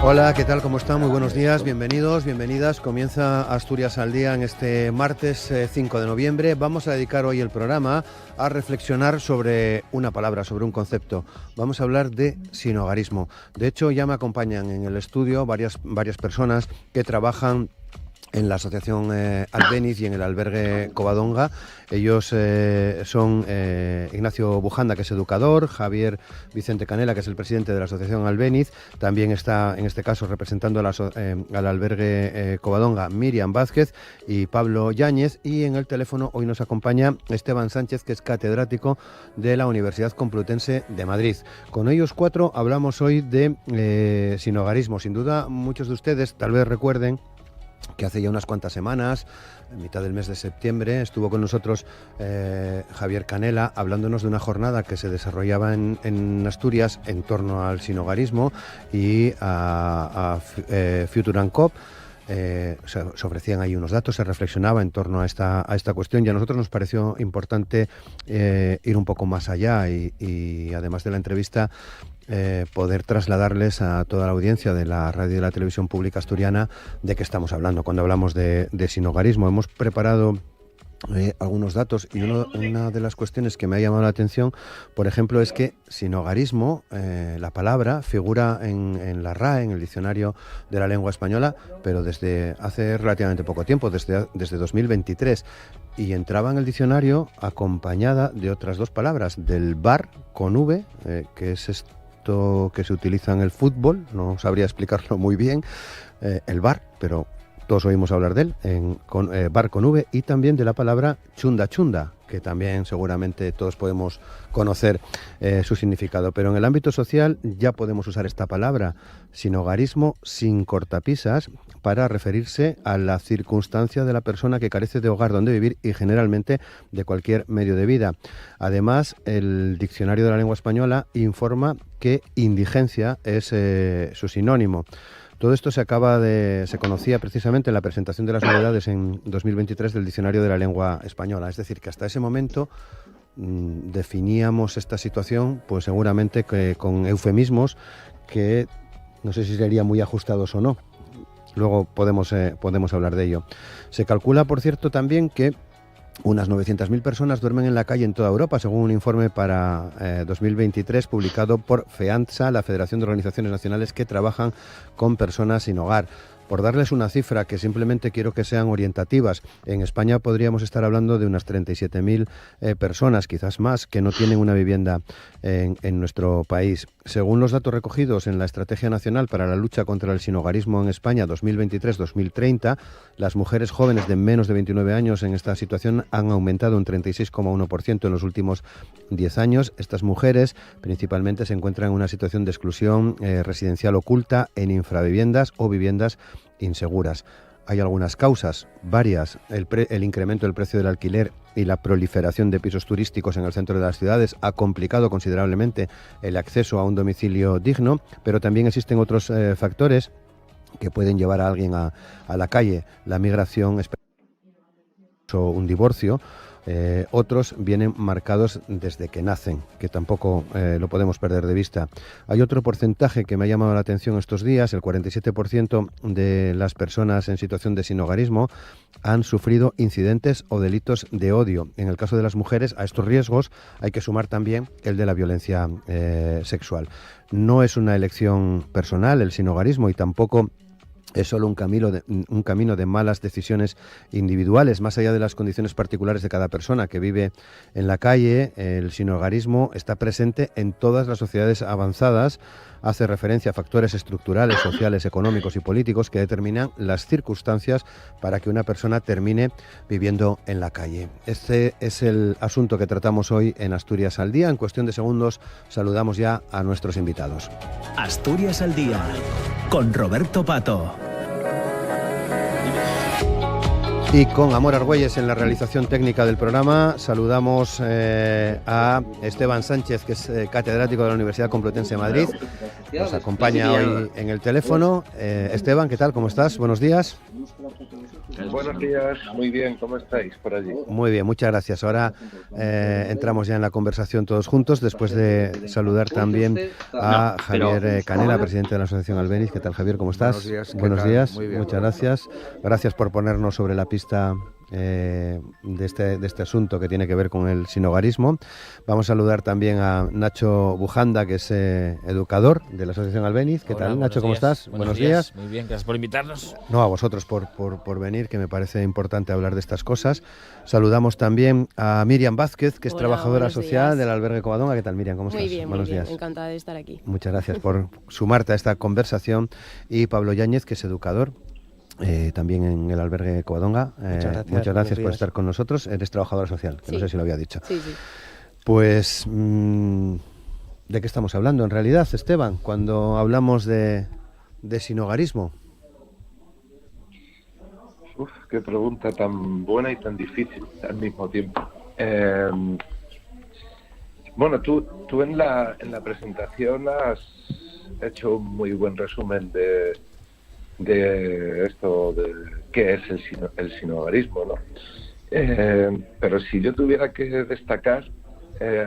Hola, ¿qué tal? ¿Cómo están? Muy buenos días, bienvenidos, bienvenidas. Comienza Asturias al Día en este martes 5 de noviembre. Vamos a dedicar hoy el programa a reflexionar sobre una palabra, sobre un concepto. Vamos a hablar de sinhogarismo. De hecho, ya me acompañan en el estudio varias personas que trabajan en la asociación Albéniz y en el albergue Covadonga. Ellos son Ignacio Bujanda, que es educador, Javier Vicente Canela, que es el presidente de la asociación Albéniz. También está, en este caso, representando al albergue Covadonga, Miriam Vázquez y Pablo Yáñez. Y en el teléfono hoy nos acompaña Esteban Sánchez, que es catedrático de la Universidad Complutense de Madrid. Con ellos cuatro hablamos hoy de sinhogarismo. Sin duda, muchos de ustedes tal vez recuerden que hace ya unas cuantas semanas, en mitad del mes de septiembre, estuvo con nosotros Javier Canela hablándonos de una jornada que se desarrollaba en Asturias en torno al sinhogarismo y a Future and Coop. Se ofrecían ahí unos datos, se reflexionaba en torno a esta cuestión, y a nosotros nos pareció importante ir un poco más allá y además de la entrevista, poder trasladarles a toda la audiencia de la radio y de la televisión pública asturiana de qué estamos hablando cuando hablamos de sinhogarismo. Hemos preparado algunos datos, y una de las cuestiones que me ha llamado la atención, por ejemplo, es que sinhogarismo, la palabra, figura en la RAE, en el diccionario de la lengua española, pero desde hace relativamente poco tiempo, desde 2023, y entraba en el diccionario acompañada de otras dos palabras, del bar con V, que es esto que se utiliza en el fútbol, no sabría explicarlo muy bien, el bar, pero todos oímos hablar de él, bar con V, y también de la palabra chunda chunda, que también seguramente todos podemos conocer su significado. Pero en el ámbito social ya podemos usar esta palabra, sinhogarismo, sin cortapisas, para referirse a la circunstancia de la persona que carece de hogar donde vivir y generalmente de cualquier medio de vida. Además, el Diccionario de la Lengua Española informa que indigencia es su sinónimo. Todo esto se conocía precisamente en la presentación de las novedades en 2023 del Diccionario de la Lengua Española. Es decir, que hasta ese momento definíamos esta situación, pues seguramente que con eufemismos que no sé si serían muy ajustados o no. Luego podemos hablar de ello. Se calcula, por cierto, también que unas 900.000 personas duermen en la calle en toda Europa, según un informe para 2023 publicado por FEANTSA, la Federación de Organizaciones Nacionales que trabajan con personas sin hogar. Por darles una cifra que simplemente quiero que sean orientativas, en España podríamos estar hablando de unas 37.000 personas, quizás más, que no tienen una vivienda en nuestro país. Según los datos recogidos en la Estrategia Nacional para la Lucha contra el Sinhogarismo en España 2023-2030, las mujeres jóvenes de menos de 29 años en esta situación han aumentado un 36,1% en los últimos 10 años. Estas mujeres principalmente se encuentran en una situación de exclusión residencial oculta, en infraviviendas o viviendas inseguras. Hay algunas causas, varias: el incremento del precio del alquiler y la proliferación de pisos turísticos en el centro de las ciudades ha complicado considerablemente el acceso a un domicilio digno, pero también existen otros factores que pueden llevar a alguien a la calle: la migración o un divorcio. Otros vienen marcados desde que nacen, que tampoco lo podemos perder de vista. Hay otro porcentaje que me ha llamado la atención estos días: el 47% de las personas en situación de sinhogarismo han sufrido incidentes o delitos de odio. En el caso de las mujeres, a estos riesgos hay que sumar también el de la violencia sexual. No es una elección personal el sinhogarismo, y tampoco es solo un camino de malas decisiones individuales. Más allá de las condiciones particulares de cada persona que vive en la calle, el sinhogarismo está presente en todas las sociedades avanzadas. Hace referencia a factores estructurales, sociales, económicos y políticos que determinan las circunstancias para que una persona termine viviendo en la calle. Este es el asunto que tratamos hoy en Asturias al Día. En cuestión de segundos saludamos ya a nuestros invitados. Asturias al Día, con Roberto Pato. Y con Amor Argüelles en la realización técnica del programa, saludamos a Esteban Sánchez, que es catedrático de la Universidad Complutense de Madrid. Nos acompaña hoy en el teléfono. Esteban, ¿qué tal? ¿Cómo estás? Buenos días. Buenos días, muy bien, ¿cómo estáis por allí? Muy bien, muchas gracias. Ahora entramos ya en la conversación todos juntos, después de saludar también a Javier Canela, presidente de la Asociación Albéniz. ¿Qué tal, Javier? ¿Cómo estás? Buenos días. Buenos días, Muy bien, muchas Roberto. gracias. Gracias por ponernos sobre la pista de este asunto que tiene que ver con el sinhogarismo. Vamos a saludar también a Nacho Bujanda, que es educador de la Asociación Albéniz. ¿Qué tal, Nacho? ¿Cómo estás? Buenos días. Muy bien, gracias por invitarnos. No, a vosotros por venir, que me parece importante hablar de estas cosas. Saludamos también a Miriam Vázquez, que es trabajadora social del albergue Covadonga. ¿Qué tal, Miriam? ¿Cómo estás? Muy bien, buenos días. Encantada de estar aquí. Muchas gracias por sumarte a esta conversación. Y Pablo Yáñez, que es educador, también en el albergue Covadonga. Muchas gracias por estar con nosotros. Eres trabajadora social, que Sí. no sé si lo había dicho. Sí, sí. Pues, ¿de qué estamos hablando en realidad, Esteban, cuando hablamos de sinhogarismo? Uf, qué pregunta tan buena y tan difícil al mismo tiempo. Bueno, tú en la presentación has hecho un muy buen resumen de esto, de qué es el sinhogarismo, ¿no? Pero si yo tuviera que destacar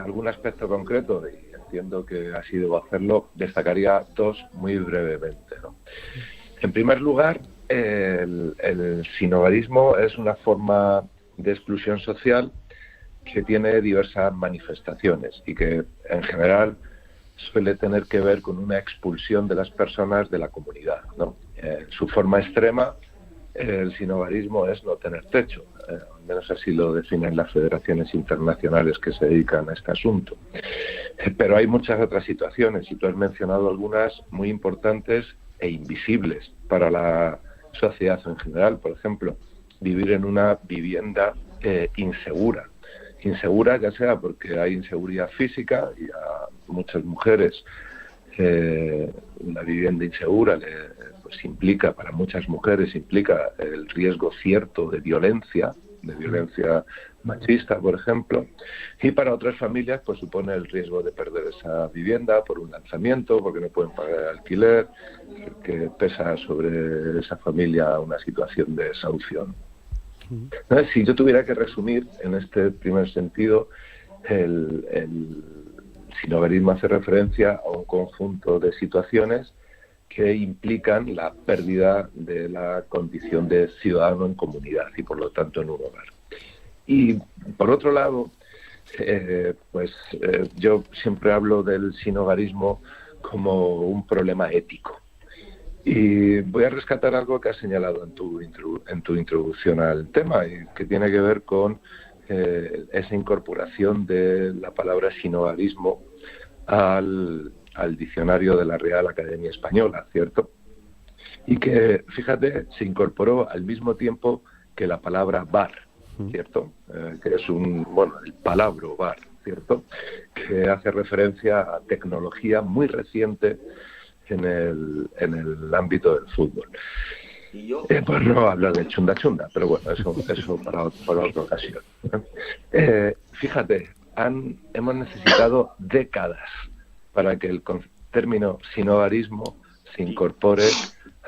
algún aspecto concreto, y entiendo que así debo hacerlo, destacaría dos muy brevemente, ¿no? En primer lugar, el sinhogarismo es una forma de exclusión social que tiene diversas manifestaciones y que en general suele tener que ver con una expulsión de las personas de la comunidad, ¿no? Su forma extrema, el sinhogarismo, es no tener techo, al menos así lo definen las federaciones internacionales que se dedican a este asunto. Pero hay muchas otras situaciones, y tú has mencionado algunas muy importantes e invisibles para la sociedad en general. Por ejemplo, vivir en una vivienda insegura ya sea porque hay inseguridad física, y a muchas mujeres una vivienda insegura pues implica, para muchas mujeres implica el riesgo cierto de violencia machista, por ejemplo, y para otras familias pues supone el riesgo de perder esa vivienda por un lanzamiento, porque no pueden pagar el alquiler, que pesa sobre esa familia una situación de desahucio. Entonces, si yo tuviera que resumir en este primer sentido, el sinhogarismo hace referencia a un conjunto de situaciones que implican la pérdida de la condición de ciudadano en comunidad y por lo tanto en un hogar. Y por otro lado, yo siempre hablo del sinhogarismo como un problema ético. Y voy a rescatar algo que has señalado en tu introducción al tema, y que tiene que ver con esa incorporación de la palabra sinhogarismo al diccionario de la Real Academia Española, ¿cierto? Y que, fíjate, se incorporó al mismo tiempo que la palabra bar, ¿cierto? Que es el palabra bar, ¿cierto? Que hace referencia a tecnología muy reciente en el ámbito del fútbol. Pues no hablo de chunda, pero bueno, eso para otra ocasión. Fíjate, hemos necesitado décadas para que el término sinhogarismo se incorpore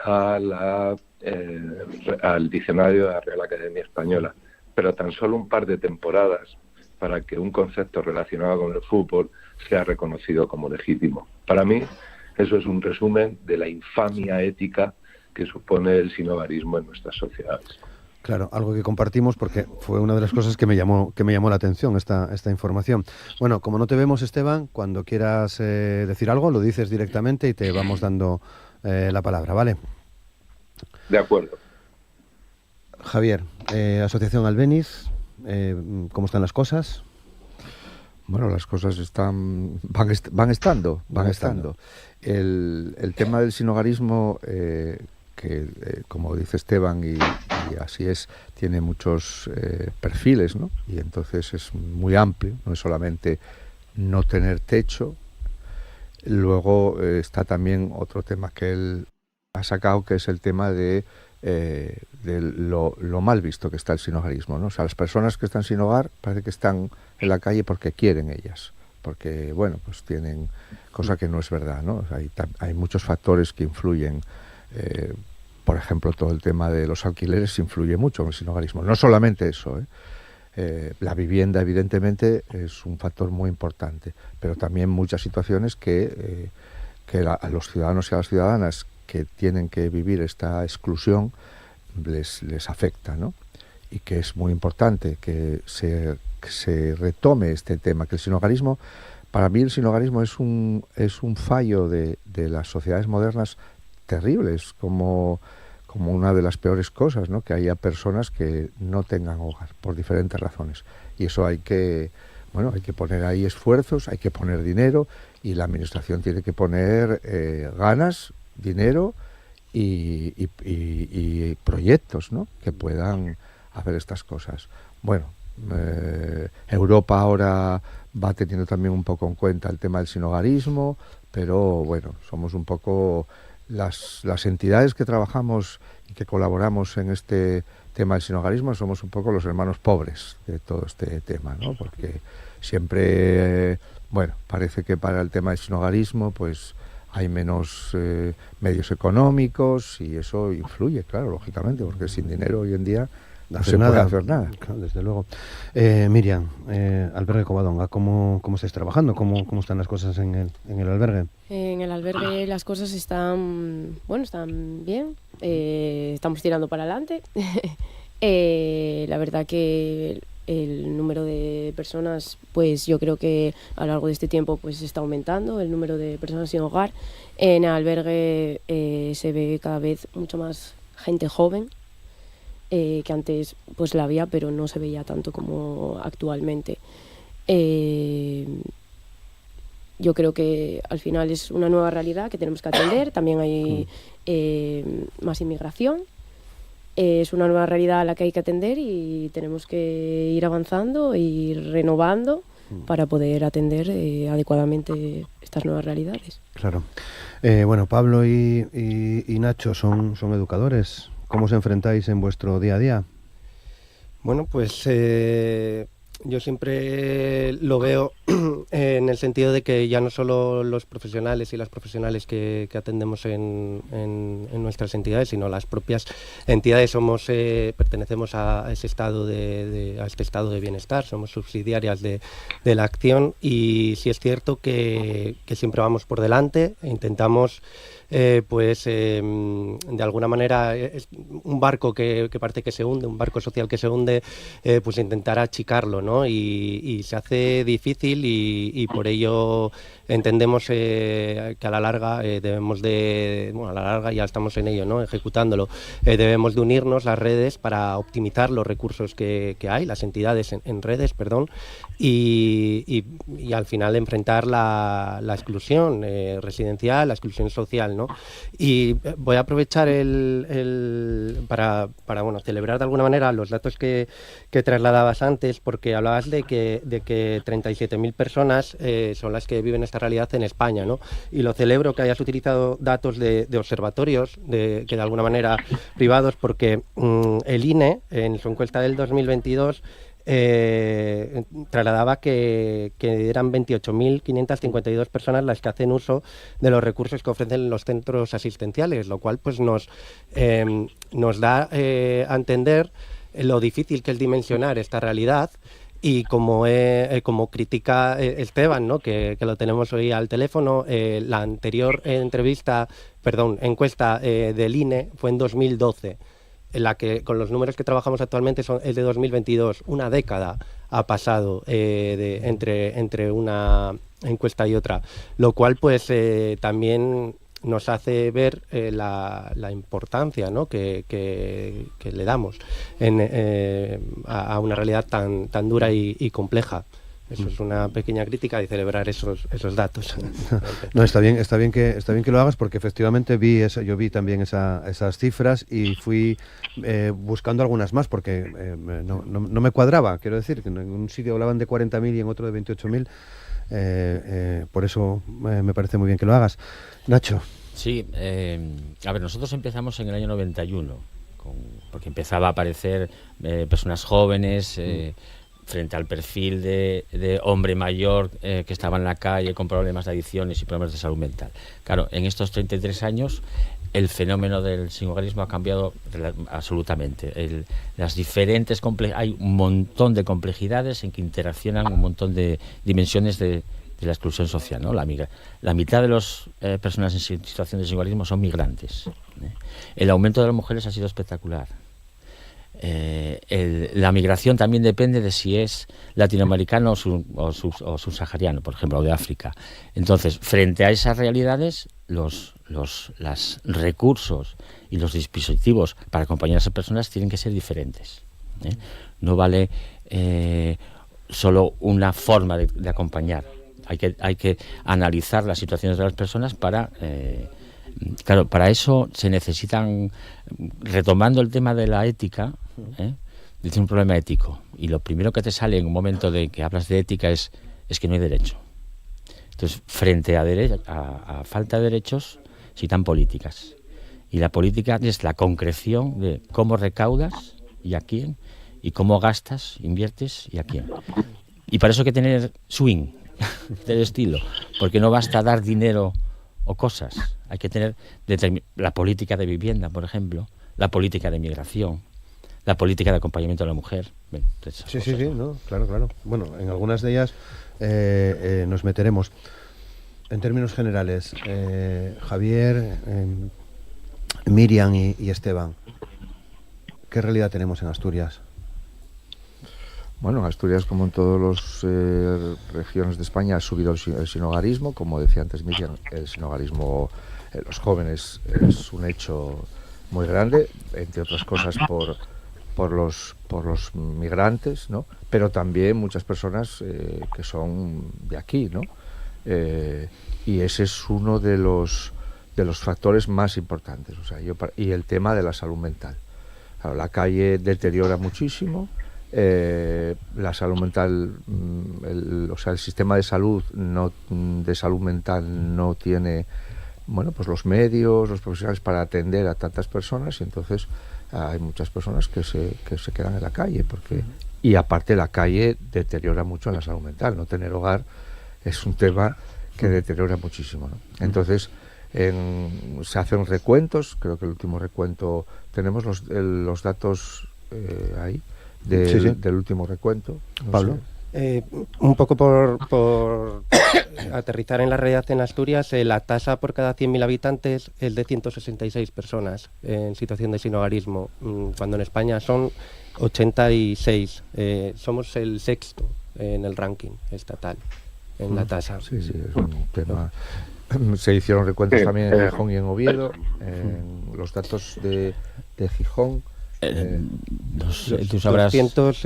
al diccionario de la Real Academia Española, pero tan solo un par de temporadas para que un concepto relacionado con el fútbol sea reconocido como legítimo. Para mí, eso es un resumen de la infamia ética que supone el sinhogarismo en nuestras sociedades. Claro, algo que compartimos, porque fue una de las cosas que me llamó la atención esta información. Bueno, como no te vemos, Esteban, cuando quieras decir algo, lo dices directamente y te vamos dando la palabra, ¿vale? De acuerdo. Javier, Asociación Albéniz, ¿cómo están las cosas? Bueno, las cosas van estando. El tema del sinhogarismo, como dice Esteban, y así es, tiene muchos perfiles, ¿no? Y entonces es muy amplio, no es solamente no tener techo. Luego está también otro tema que él ha sacado, que es el tema de lo mal visto que está el sinhogarismo, ¿no? O sea, las personas que están sin hogar parece que están en la calle porque quieren ellas, porque, bueno, pues tienen, cosa que no es verdad, ¿no? O sea, hay muchos factores que influyen, por ejemplo, todo el tema de los alquileres influye mucho en el sinhogarismo. No solamente eso, la vivienda, evidentemente, es un factor muy importante, pero también muchas situaciones que a los ciudadanos y a las ciudadanas que tienen que vivir esta exclusión les afecta, ¿no? Y que es muy importante que se retome este tema, que el sinhogarismo, para mí el sinhogarismo es un fallo de las sociedades modernas terribles, como una de las peores cosas, ¿no? Que haya personas que no tengan hogar por diferentes razones. Y eso hay que poner ahí esfuerzos, hay que poner dinero, y la administración tiene que poner ganas, dinero y proyectos, ¿no? Que puedan hacer estas cosas. Bueno, Europa ahora va teniendo también un poco en cuenta el tema del sinhogarismo, pero bueno, somos un poco las entidades que trabajamos y que colaboramos en este tema del sinhogarismo, somos un poco los hermanos pobres de todo este tema, ¿no? Porque siempre, parece que para el tema del sinhogarismo pues hay menos medios económicos, y eso influye, claro, lógicamente, porque sin dinero hoy en día no se puede hacer nada. Claro, desde luego. Miriam, Albergue Covadonga, ¿cómo estáis trabajando? ¿Cómo están las cosas en el albergue? En el albergue las cosas están bien. Estamos tirando para adelante. La verdad que el número de personas, pues yo creo que a lo largo de este tiempo pues está aumentando el número de personas sin hogar. En el albergue se ve cada vez mucho más gente joven, que antes pues la había, pero no se veía tanto como actualmente. Yo creo que al final es una nueva realidad que tenemos que atender. También hay más inmigración. Es una nueva realidad a la que hay que atender, y tenemos que ir avanzando e ir renovando para poder atender adecuadamente estas nuevas realidades. Claro. Pablo y Nacho son educadores. ¿Cómo os enfrentáis en vuestro día a día? Bueno, pues yo siempre lo veo en el sentido de que ya no solo los profesionales y las profesionales que atendemos en nuestras entidades, sino las propias entidades pertenecemos a ese estado a este estado de bienestar, somos subsidiarias de la acción, y sí es cierto que siempre vamos por delante e intentamos de alguna manera es un barco que parece que se hunde, un barco social que se hunde, pues intentar achicarlo, ¿no? Y se hace difícil, y por ello entendemos que a la larga debemos a la larga ya estamos en ello, ¿no? Ejecutándolo, debemos de unirnos las redes para optimizar los recursos que hay, las entidades en redes, y al final enfrentar la exclusión residencial, la exclusión social, ¿no? Y voy a aprovechar para celebrar de alguna manera los datos que trasladabas antes, porque hablabas de que 37.000 personas son las que viven esta realidad en España, ¿no? Y lo celebro que hayas utilizado datos de observatorios, que de alguna manera privados, porque el INE, en su encuesta del 2022, trasladaba que eran 28.552 personas las que hacen uso de los recursos que ofrecen los centros asistenciales, lo cual pues nos da a entender lo difícil que es dimensionar esta realidad. Y como critica Esteban, ¿no? que lo tenemos hoy al teléfono, la anterior encuesta del INE fue en 2012, en la que con los números que trabajamos actualmente es de 2022. Una década ha pasado entre una encuesta y otra, lo cual pues también nos hace ver la importancia, ¿no? que le damos a una realidad tan dura y compleja. Eso es una pequeña crítica de celebrar esos datos. No, está bien que lo hagas, porque efectivamente yo vi también esas cifras, y fui buscando algunas más, porque no me cuadraba. Quiero decir que en un sitio hablaban de 40.000 y en otro de 28.000. Por eso me parece muy bien que lo hagas. Nacho. Sí, nosotros empezamos en el año 91, porque empezaba a aparecer personas jóvenes frente al perfil de hombre mayor que estaba en la calle con problemas de adicciones y problemas de salud mental. Claro, en estos 33 años el fenómeno del sinhogarismo ha cambiado absolutamente. Las diferentes hay un montón de complejidades en que interaccionan un montón de dimensiones de la exclusión social, ¿no? La mitad de las personas en situación de sinhogarismo son migrantes. El aumento de las mujeres ha sido espectacular. La migración también depende de si es latinoamericano o subsahariano, por ejemplo, o de África. Entonces, frente a esas realidades, los recursos y los dispositivos para acompañar a esas personas tienen que ser diferentes. No vale solo una forma de acompañar. Hay que analizar las situaciones de las personas para... Claro, para eso se necesitan, retomando el tema de la ética, es un problema ético. Y lo primero que te sale en un momento de que hablas de ética es que no hay derecho. Entonces, frente a falta de derechos, se necesitan políticas. Y la política es la concreción de cómo recaudas y a quién, y cómo gastas, inviertes y a quién. Y para eso hay que tener swing, del estilo, porque no basta dar dinero o cosas. Hay que tener la política de vivienda, por ejemplo, la política de migración, la política de acompañamiento de la mujer. Sí, no, claro. Bueno, en algunas de ellas nos meteremos. En términos generales, Javier, Miriam y Esteban, ¿qué realidad tenemos en Asturias? Bueno, en Asturias, como en todas las regiones de España, ha subido el sinhogarismo. Como decía antes Miriam, el sinhogarismo en los jóvenes es un hecho muy grande, entre otras cosas por los migrantes, ¿no? Pero también muchas personas que son de aquí, ¿no? Y ese es uno de los factores más importantes. O sea, y el tema de la salud mental. Claro, la calle deteriora muchísimo. La salud mental, el sistema de salud mental no tiene, bueno, pues los medios, los profesionales para atender a tantas personas, y entonces hay muchas personas que se quedan en la calle y aparte la calle deteriora mucho la salud mental. No tener hogar es un tema que deteriora muchísimo, ¿no? Entonces se hacen recuentos. Creo que el último recuento tenemos los datos ahí. Del último recuento. Pablo. Un poco por aterrizar en la realidad en Asturias, la tasa por cada 100.000 habitantes es de 166 personas en situación de sinhogarismo, cuando en España son 86. Somos el sexto en el ranking estatal, en la tasa. Sí, es un tema. Se hicieron recuentos también en Gijón y en Oviedo. Los datos de Gijón. Tú sabrás. 200,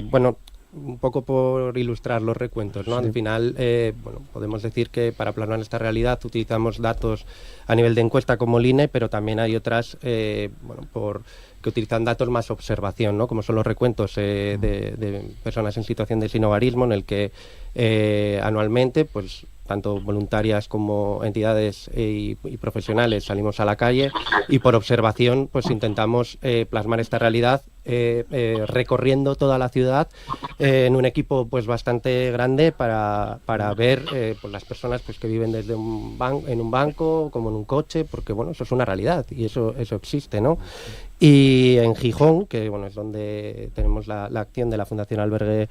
bueno, un poco por ilustrar los recuentos, ¿no? Sí. Al final, bueno, podemos decir que para plasmar esta realidad utilizamos datos a nivel de encuesta como el INE, pero también hay otras, bueno, que utilizan datos más observación, ¿no? Como son los recuentos de personas en situación de sinhogarismo, en el que anualmente, pues tanto voluntarias como entidades y profesionales salimos a la calle y por observación pues intentamos plasmar esta realidad recorriendo toda la ciudad en un equipo pues bastante grande para ver pues las personas pues que viven desde en un banco como en un coche, porque bueno, eso es una realidad y eso existe, ¿no? Y en Gijón, que bueno es donde tenemos la acción de la Fundación Albergue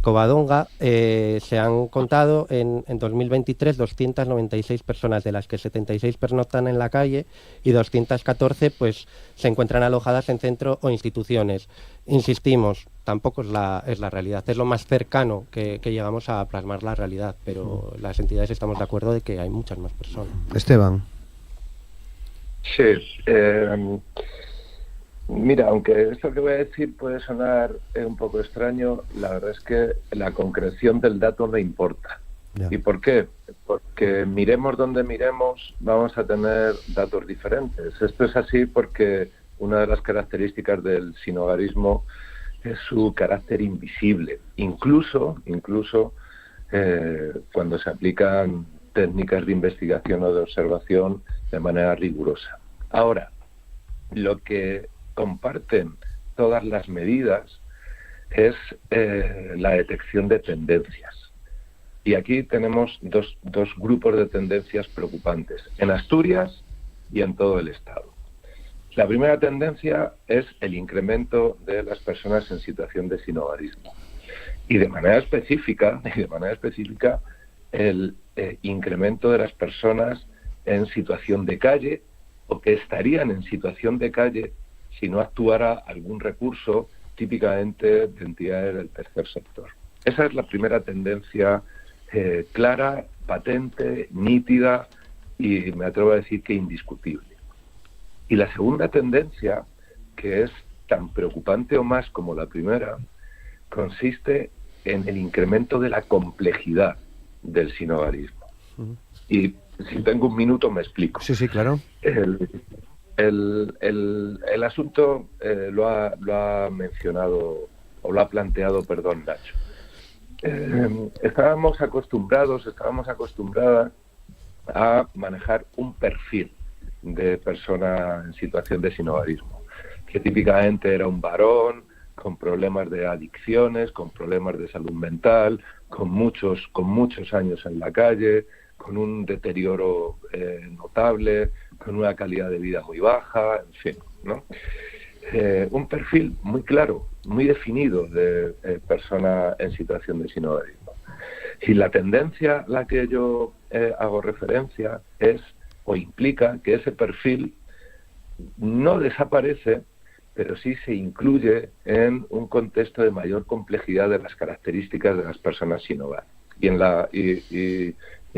Covadonga, se han contado en 2023 296 personas, de las que 76 pernoctan en la calle y 214 pues se encuentran alojadas en centro o instituciones. Insistimos, tampoco es la realidad, es lo más cercano que llegamos a plasmar la realidad, pero las entidades estamos de acuerdo de que hay muchas más personas. Esteban. Sí, mira, aunque esto que voy a decir puede sonar un poco extraño, la verdad es que la concreción del dato no importa. Yeah. ¿Y por qué? Porque miremos donde miremos, vamos a tener datos diferentes. Esto es así porque una de las características del sinhogarismo es su carácter invisible, incluso cuando se aplican técnicas de investigación o de observación de manera rigurosa. Ahora, lo que comparten todas las medidas es la detección de tendencias. Y aquí tenemos dos grupos de tendencias preocupantes. En Asturias y en todo el Estado. La primera tendencia es el incremento de las personas en situación de sinhogarismo. Y de manera específica, el incremento de las personas en situación de calle o que estarían en situación de calle si no actuara algún recurso típicamente de entidades del tercer sector. Esa es la primera tendencia clara, patente, nítida y me atrevo a decir que indiscutible. Y la segunda tendencia, que es tan preocupante o más como la primera, consiste en el incremento de la complejidad del sinhogarismo. Y si tengo un minuto me explico. Sí, claro. El asunto lo ha mencionado, o lo ha planteado, Nacho. Estábamos acostumbradas a manejar un perfil de persona en situación de sinhogarismo, que típicamente era un varón con problemas de adicciones, con problemas de salud mental, con muchos años en la calle, con un deterioro notable, con una calidad de vida muy baja, en fin, ¿no? Un perfil muy claro, muy definido de persona en situación de sinhogarismo. Y la tendencia a la que yo hago referencia es o implica que ese perfil no desaparece, pero sí se incluye en un contexto de mayor complejidad de las características de las personas sin hogar. Y en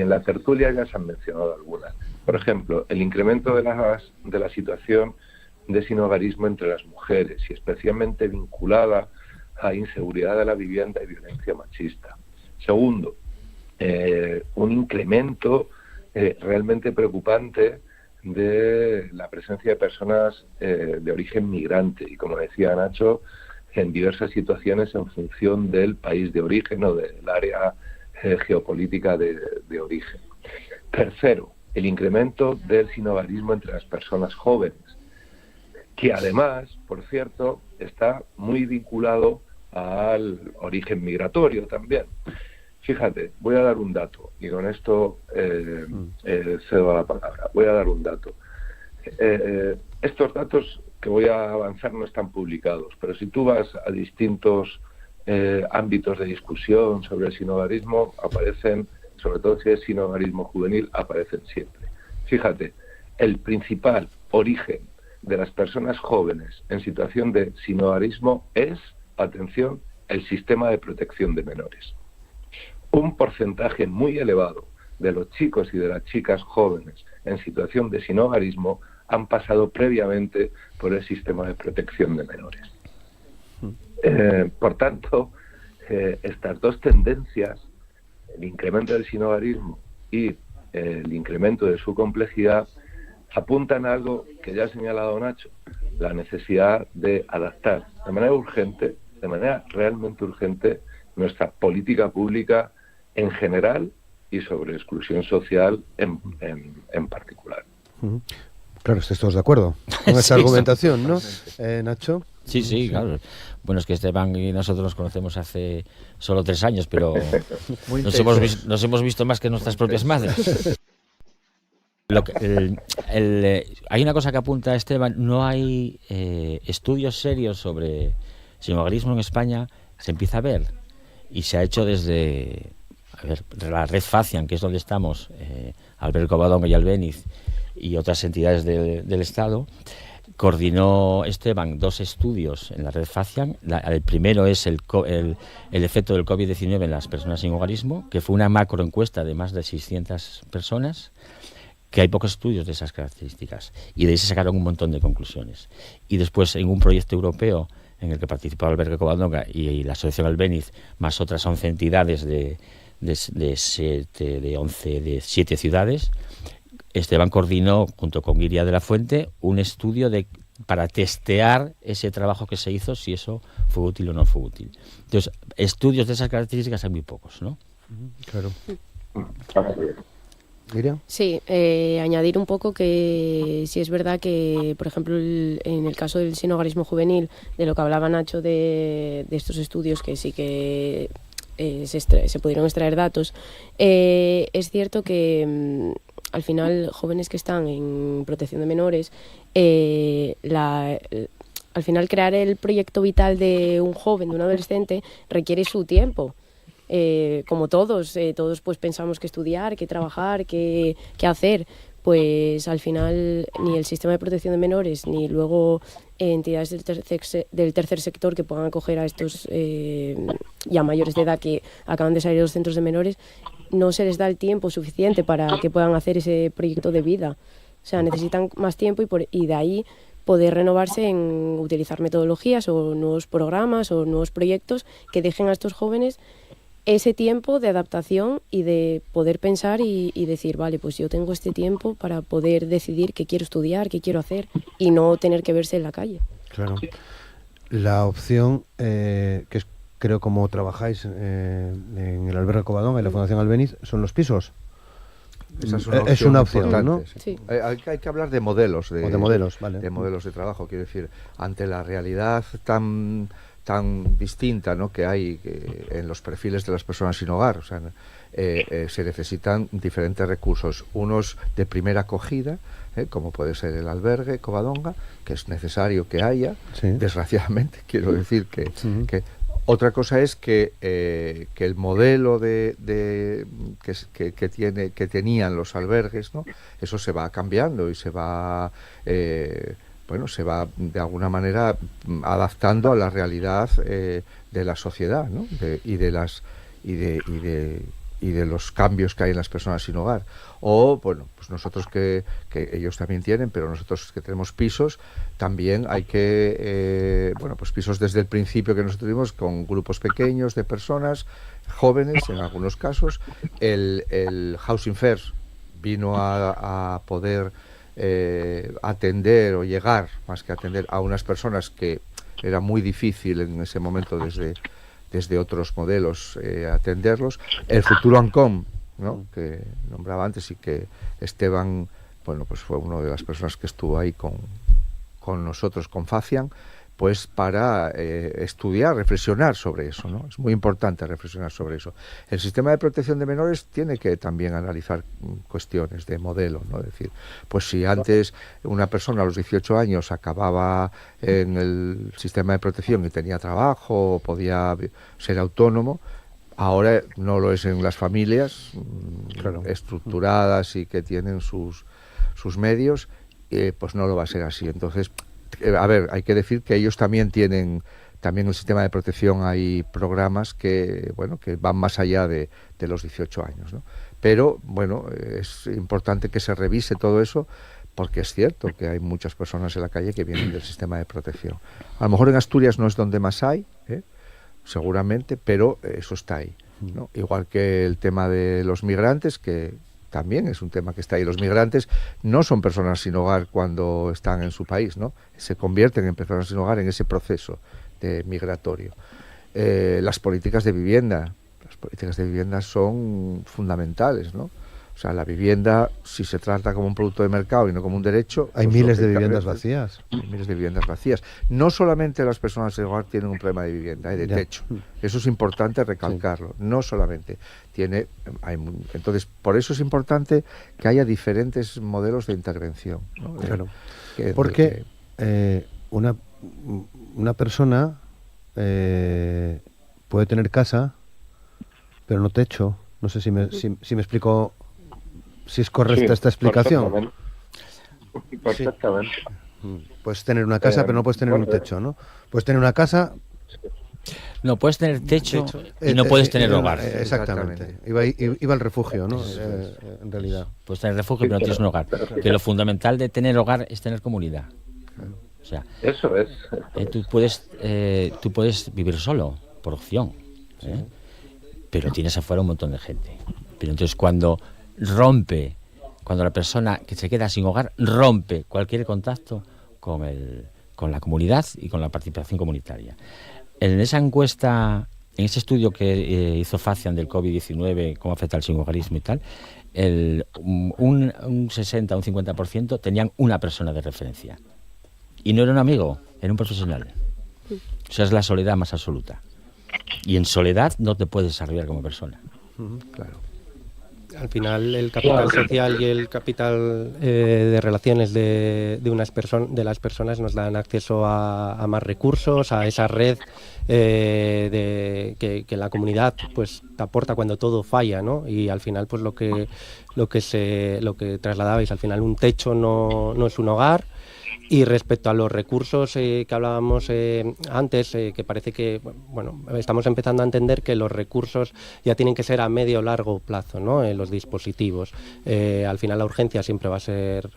la tertulia ya se han mencionado algunas. Por ejemplo, el incremento de la situación de sinhogarismo entre las mujeres y especialmente vinculada a inseguridad de la vivienda y violencia machista. Segundo, un incremento realmente preocupante de la presencia de personas de origen migrante y, como decía Nacho, en diversas situaciones en función del país de origen o del área geopolítica de origen. Tercero, el incremento del sinhogarismo entre las personas jóvenes, que además, por cierto, está muy vinculado al origen migratorio también. Fíjate, voy a dar un dato, y con esto cedo la palabra. Voy a dar un dato. Estos datos que voy a avanzar no están publicados, pero si tú vas a distintos ámbitos de discusión sobre el sinhogarismo, aparecen, sobre todo si es sinhogarismo juvenil, aparecen siempre. Fíjate, el principal origen de las personas jóvenes en situación de sinhogarismo es, atención, el sistema de protección de menores. Un porcentaje muy elevado de los chicos y de las chicas jóvenes en situación de sinhogarismo han pasado previamente por el sistema de protección de menores. Por tanto, estas dos tendencias, el incremento del sinhogarismo y el incremento de su complejidad, apuntan a algo que ya ha señalado Nacho, la necesidad de adaptar de manera urgente, de manera realmente urgente, nuestra política pública en general y sobre exclusión social en particular. Claro, ¿estáis todos de acuerdo con esa argumentación, no? Nacho. Sí, claro. Bueno, es que Esteban y nosotros nos conocemos hace solo 3 años, pero nos hemos visto más que nuestras propias madres. Hay una cosa que apunta Esteban, no hay estudios serios sobre sinhogarismo en España, se empieza a ver, y se ha hecho desde la red FACIAN, que es donde estamos, Albert Covadonga y Albéniz, y otras entidades del Estado. Coordinó Esteban 2 estudios en la red FACIAN. El primero es el efecto del COVID-19 en las personas sin hogarismo, que fue una macroencuesta de más de 600 personas, que hay pocos estudios de esas características, y de ahí se sacaron un montón de conclusiones. Y después, en un proyecto europeo en el que participó Albert Covadonga y la Asociación Albéniz, más otras 11 entidades de 7 ciudades, Esteban coordinó, junto con Guiria de la Fuente, un estudio para testear ese trabajo que se hizo, si eso fue útil o no fue útil. Entonces, estudios de esas características hay muy pocos, ¿no? Claro. ¿Guiria? Sí, añadir un poco que sí es verdad que, por ejemplo, en el caso del sinhogarismo juvenil, de lo que hablaba Nacho de estos estudios que sí que se pudieron extraer datos, es cierto que al final jóvenes que están en protección de menores, al final crear el proyecto vital de un joven, de un adolescente, requiere su tiempo. Como todos pues pensamos que estudiar, que trabajar, que hacer. Pues al final ni el sistema de protección de menores ni luego entidades del tercer sector que puedan acoger a estos ya mayores de edad que acaban de salir de los centros de menores, no se les da el tiempo suficiente para que puedan hacer ese proyecto de vida. O sea, necesitan más tiempo y de ahí poder renovarse en utilizar metodologías o nuevos programas o nuevos proyectos que dejen a estos jóvenes ese tiempo de adaptación y de poder pensar y decir, vale, pues yo tengo este tiempo para poder decidir qué quiero estudiar, qué quiero hacer y no tener que verse en la calle. Claro. La opción, que es, creo, como trabajáis en el albergue Covadonga y la Fundación Albéniz, son los pisos. Esa es una opción, ¿no? Sí. Hay que hablar de modelos. De modelos, vale. De modelos de trabajo, quiero decir, ante la realidad tan distinta, ¿no?, que hay en los perfiles de las personas sin hogar. O sea, se necesitan diferentes recursos, unos de primera acogida, como puede ser el albergue Covadonga, que es necesario que haya, sí. Desgraciadamente, quiero decir que otra cosa es que el modelo que tenían los albergues, ¿no?, eso se va cambiando y se va se va de alguna manera adaptando a la realidad de la sociedad, ¿no?, y de los cambios que hay en las personas sin hogar. O, bueno, pues nosotros que ellos también tienen, pero nosotros que tenemos pisos, también hay que, pues pisos desde el principio que nosotros tuvimos, con grupos pequeños de personas, jóvenes en algunos casos. El Housing First vino a poder atender o llegar, más que atender, a unas personas que era muy difícil en ese momento desde otros modelos atenderlos. El futuro ANCOM, ¿no?, que nombraba antes, y que Esteban, pues fue una de las personas que estuvo ahí con nosotros, con Facian, pues para estudiar, reflexionar sobre eso, ¿no? Es muy importante reflexionar sobre eso. El sistema de protección de menores tiene que también analizar cuestiones de modelo, ¿no? Es decir, pues si antes una persona a los 18 años acababa en el sistema de protección y tenía trabajo, podía ser autónomo, ahora no lo es en las familias, claro, estructuradas y que tienen sus medios, pues no lo va a ser así. Entonces, a ver, hay que decir que ellos también tienen, también en el sistema de protección hay programas que van más allá de los 18 años, ¿no? Pero, es importante que se revise todo eso, porque es cierto que hay muchas personas en la calle que vienen del sistema de protección. A lo mejor en Asturias no es donde más hay, seguramente, pero eso está ahí, ¿no? Igual que el tema de los migrantes, que también es un tema que está ahí. Los migrantes no son personas sin hogar cuando están en su país, ¿no? Se convierten en personas sin hogar en ese proceso migratorio. Las políticas de vivienda son fundamentales, ¿no? O sea, la vivienda, si se trata como un producto de mercado y no como un derecho... Hay miles de viviendas vacías. Hay miles de viviendas vacías. No solamente las personas sin hogar tienen un problema de vivienda, de techo. Eso es importante recalcarlo. Sí. No solamente entonces, por eso es importante que haya diferentes modelos de intervención, ¿no? Claro. Porque una persona puede tener casa, pero no techo. No sé si me explico... Si es correcta esta explicación. Perfectamente. Sí. Puedes tener una casa, pero no puedes tener un techo, ¿no? Puedes tener una casa... No, puedes tener techo y no puedes tener hogar. Exactamente. Iba al refugio, ¿no? En realidad. Puedes tener refugio, pero no tienes un hogar. Que lo fundamental de tener hogar es tener comunidad. O sea, eso es. Tú puedes vivir solo, por opción, pero tienes afuera un montón de gente. Pero entonces cuando la persona que se queda sin hogar rompe cualquier contacto con la comunidad y con la participación comunitaria. En esa encuesta, en ese estudio que hizo Facian del COVID-19, cómo afecta al sinhogarismo y tal, un 60 o un 50% tenían una persona de referencia. Y no era un amigo, era un profesional. O sea, es la soledad más absoluta. Y en soledad no te puedes desarrollar como persona. Claro. al final el capital social y el capital de relaciones de las personas nos dan acceso a más recursos, a esa red que la comunidad pues te aporta cuando todo falla, ¿no? Y al final pues lo que trasladabais, al final un techo no es un hogar. Y respecto a los recursos que hablábamos antes, que parece que, bueno, estamos empezando a entender que los recursos ya tienen que ser a medio o largo plazo, ¿no? En los dispositivos. Al final la urgencia siempre va a ser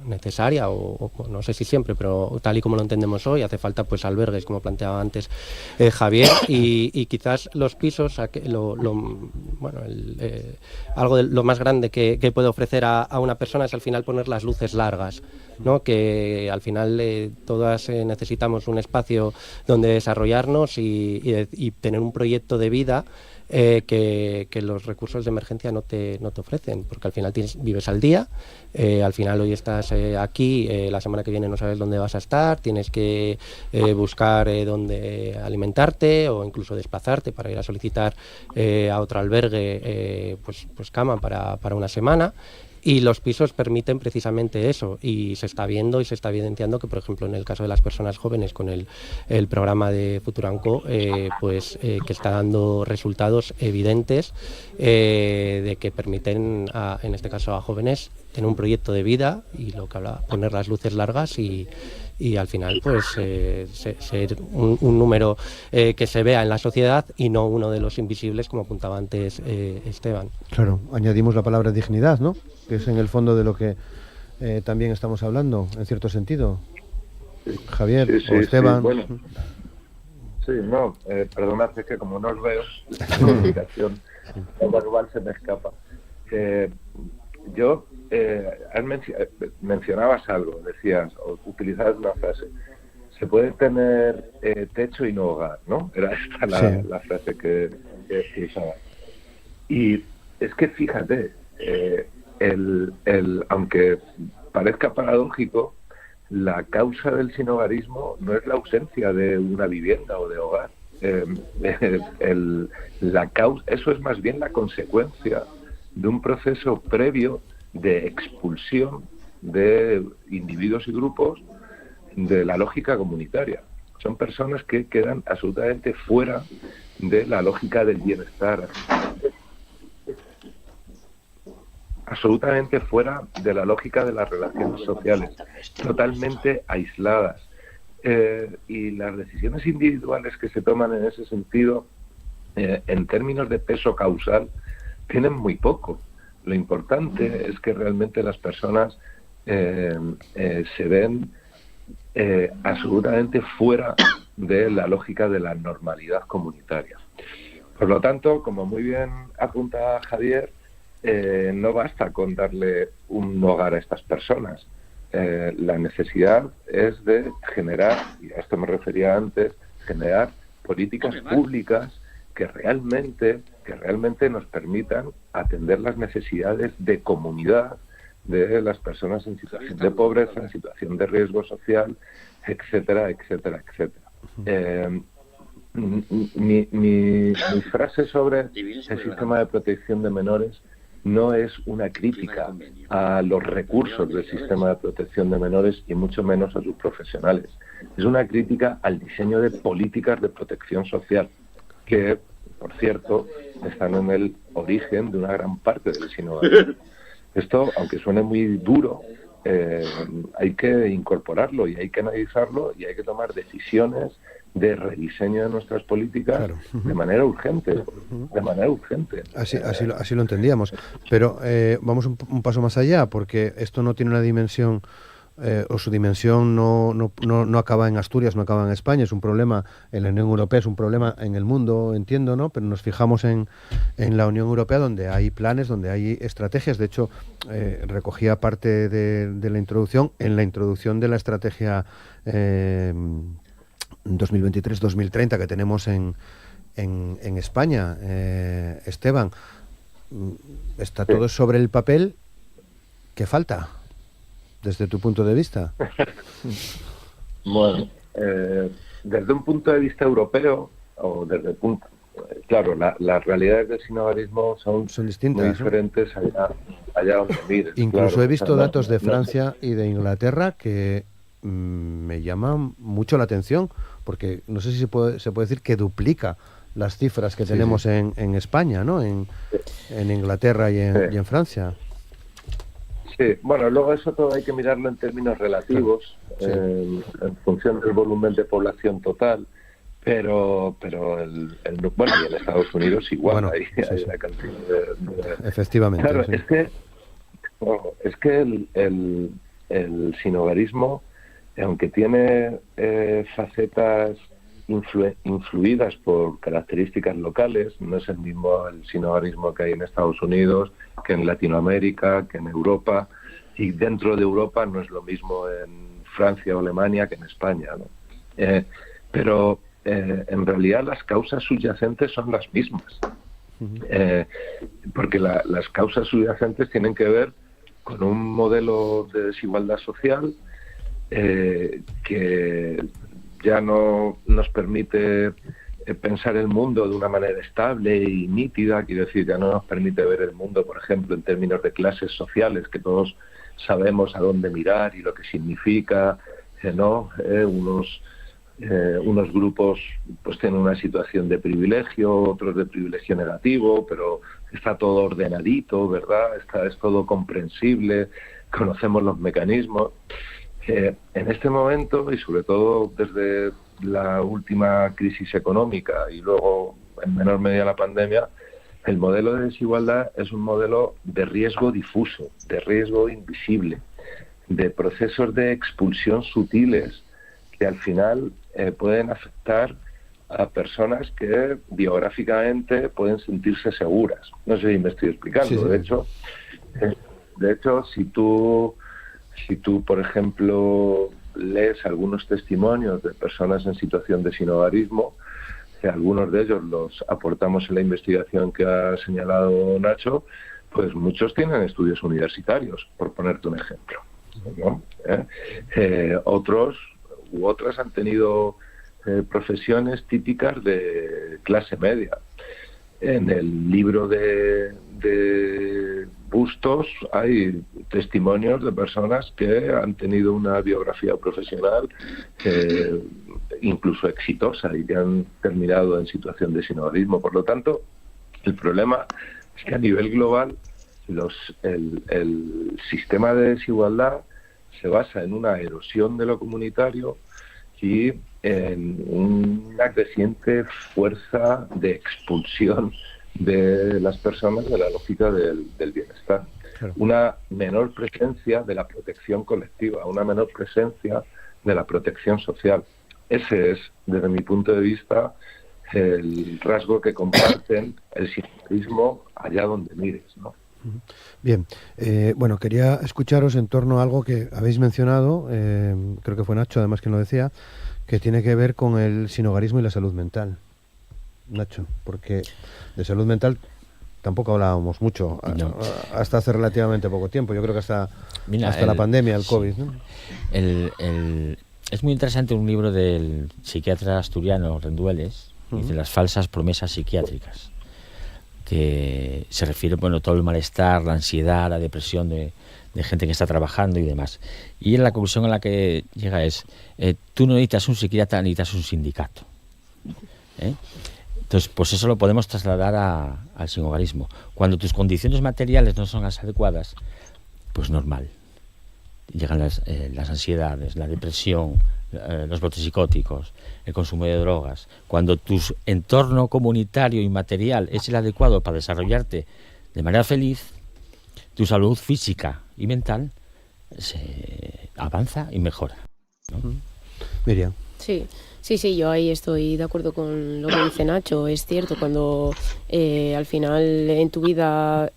necesaria, o no sé si siempre, pero tal y como lo entendemos hoy, hace falta pues albergues, como planteaba antes Javier, y quizás los pisos, algo de lo más grande que puede ofrecer a una persona es al final poner las luces largas, ¿no? Que al final todas necesitamos un espacio donde desarrollarnos y tener un proyecto de vida que los recursos de emergencia no te ofrecen, porque al final vives al día, al final hoy estás aquí, la semana que viene no sabes dónde vas a estar, tienes que buscar dónde alimentarte o incluso desplazarte para ir a solicitar a otro albergue pues cama para una semana. Y los pisos permiten precisamente eso, y se está viendo y se está evidenciando que, por ejemplo, en el caso de las personas jóvenes con el programa de Futuranco, que está dando resultados evidentes de que permiten, en este caso a jóvenes, tener un proyecto de vida y lo que habla, poner las luces largas y al final pues ser un número que se vea en la sociedad y no uno de los invisibles, como apuntaba antes Esteban. Claro, añadimos la palabra dignidad, ¿no? Que es en el fondo de lo que también estamos hablando, en cierto sentido. Javier o Esteban. Sí, bueno. Sí, no, perdonad, es que como no os veo, la comunicación verbal se me escapa. Mencionabas algo, decías, o utilizabas una frase. Se puede tener techo y no hogar, ¿no? Era esta la frase que usaba. Y es que fíjate, aunque parezca paradójico, la causa del sinhogarismo no es la ausencia de una vivienda o de hogar. Eso es más bien la consecuencia de un proceso previo de expulsión de individuos y grupos de la lógica comunitaria. Son personas que quedan absolutamente fuera de la lógica del bienestar, absolutamente fuera de la lógica de las relaciones sociales, totalmente aisladas. Y las decisiones individuales que se toman en ese sentido, en términos de peso causal, tienen muy poco. Lo importante es que realmente las personas se ven absolutamente fuera de la lógica de la normalidad comunitaria. Por lo tanto, como muy bien apunta Javier, no basta con darle un hogar a estas personas. La necesidad es de generar, y a esto me refería antes, generar políticas públicas que realmente nos permitan atender las necesidades de comunidad de las personas en situación de pobreza, en situación de riesgo social, etcétera, etcétera, etcétera. Mi frase sobre el sistema de protección de menores no es una crítica a los recursos del sistema de protección de menores y mucho menos a sus profesionales. Es una crítica al diseño de políticas de protección social que, por cierto, están en el origen de una gran parte del sinhogarismo. Esto, aunque suene muy duro, hay que incorporarlo y hay que analizarlo y hay que tomar decisiones de rediseño de nuestras políticas de manera urgente, Así lo entendíamos. Pero vamos un paso más allá, porque esto no tiene una dimensión, o su dimensión no acaba en Asturias, no acaba en España, es un problema en la Unión Europea, es un problema en el mundo, entiendo, ¿no? Pero nos fijamos en la Unión Europea, donde hay planes, donde hay estrategias. De hecho, recogía parte de la introducción, en la introducción de la estrategia 2023-2030 que tenemos en España. Esteban, está todo sobre el papel. ¿Qué falta desde tu punto de vista? Bueno, desde un punto de vista europeo, o desde claro, las realidades del sinhogarismo son distintas, muy ¿no? diferentes allá donde mires. Incluso claro. he visto No, datos de no, Francia y de Inglaterra que me llaman mucho la atención, porque no sé si se puede decir que duplica las cifras que tenemos en España, ¿no? En Inglaterra y en Francia. Sí, bueno, luego eso todo hay que mirarlo en términos relativos, Claro, sí. en función del volumen de población total, pero bueno, y en Estados Unidos igual, Bueno, hay sí. una cantidad Efectivamente. Claro, Sí. es que el sinhogarismo, aunque tiene facetas influidas por características locales, no es el mismo el sinhogarismo que hay en Estados Unidos, que en Latinoamérica, que en Europa, y dentro de Europa no es lo mismo en Francia o Alemania que en España, ¿no? Pero en realidad las causas subyacentes son las mismas, porque las causas subyacentes tienen que ver con un modelo de desigualdad social que ya no nos permite pensar el mundo de una manera estable y nítida, quiero decir, ya no nos permite ver el mundo, por ejemplo, en términos de clases sociales, que todos sabemos a dónde mirar y lo que significa, ¿no? Unos grupos pues tienen una situación de privilegio, otros de privilegio negativo, pero está todo ordenadito, ¿verdad? Es todo comprensible, conocemos los mecanismos. En este momento, y sobre todo desde la última crisis económica y luego en menor medida la pandemia, el modelo de desigualdad es un modelo de riesgo difuso, de riesgo invisible, de procesos de expulsión sutiles que al final pueden afectar a personas que biográficamente pueden sentirse seguras. No sé si me estoy explicando. Sí. De hecho, si tú, por ejemplo, lees algunos testimonios de personas en situación de sinhogarismo, algunos de ellos los aportamos en la investigación que ha señalado Nacho, pues muchos tienen estudios universitarios, por ponerte un ejemplo, ¿no? Otros u otras han tenido profesiones típicas de clase media. En el libro de Bustos hay testimonios de personas que han tenido una biografía profesional incluso exitosa y que han terminado en situación de sinhogarismo. Por lo tanto, el problema es que a nivel global el sistema de desigualdad se basa en una erosión de lo comunitario y en una creciente fuerza de expulsión de las personas de la lógica del bienestar. Claro. Una menor presencia de la protección colectiva, una menor presencia de la protección social. Ese es, desde mi punto de vista, el rasgo que comparten el sinhogarismo allá donde mires, ¿no? Bien, bueno, quería escucharos en torno a algo que habéis mencionado, creo que fue Nacho además quien lo decía, que tiene que ver con el sinhogarismo y la salud mental. Nacho, porque de salud mental tampoco hablábamos mucho, no. Hasta hace relativamente poco tiempo, yo creo que hasta la pandemia, el COVID, ¿no? Es muy interesante un libro del psiquiatra asturiano Rendueles, dice Las falsas promesas psiquiátricas, que se refiere, bueno, todo el malestar, la ansiedad, la depresión de gente que está trabajando y demás. Y en la conclusión a la que llega es, tú no necesitas un psiquiatra, necesitas un sindicato. Entonces, pues eso lo podemos trasladar al sinhogarismo. Cuando tus condiciones materiales no son las adecuadas, pues normal. Llegan las ansiedades, la depresión, los brotes psicóticos, el consumo de drogas. Cuando tu entorno comunitario y material es el adecuado para desarrollarte de manera feliz, tu salud física y mental se avanza y mejora, ¿no? Miriam. Sí, yo ahí estoy de acuerdo con lo que dice Nacho. Es cierto, cuando al final en tu vida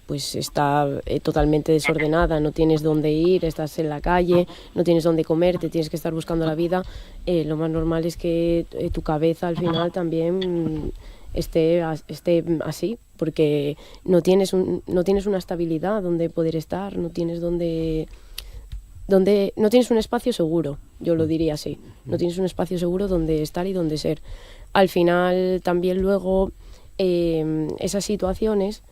pues está totalmente desordenada, no tienes dónde ir, estás en la calle, no tienes dónde comer, te tienes que estar buscando la vida, lo más normal es que tu cabeza al final también esté así, porque no tienes una estabilidad donde poder estar, no tienes no tienes un espacio seguro, yo lo diría así, no tienes un espacio seguro donde estar y donde ser. al final también luego esas situaciones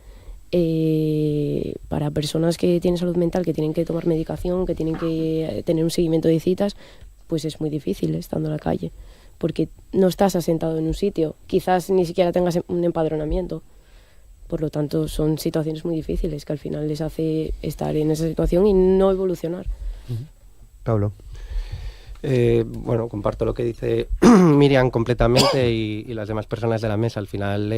para personas que tienen salud mental, que tienen que tomar medicación, que tienen que tener un seguimiento de citas, pues es muy difícil estando en la calle, porque no estás asentado en un sitio, quizás ni siquiera tengas un empadronamiento. Por lo tanto, son situaciones muy difíciles que al final les hace estar en esa situación y no evolucionar. Pablo. Bueno, comparto lo que dice Miriam completamente y las demás personas de la mesa. Al final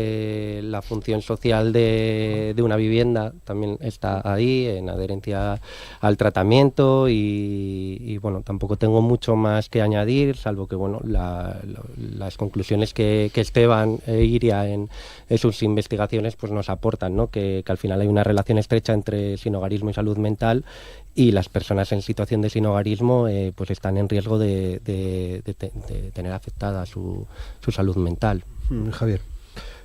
la función social de una vivienda también está ahí, en adherencia al tratamiento y bueno, tampoco tengo mucho más que añadir, salvo que bueno, las conclusiones que Esteban e Iria en sus investigaciones pues nos aportan, ¿no? Que al final hay una relación estrecha entre sinhogarismo y salud mental, y las personas en situación de sinhogarismo pues están en riesgo de tener afectada su salud mental. Javier.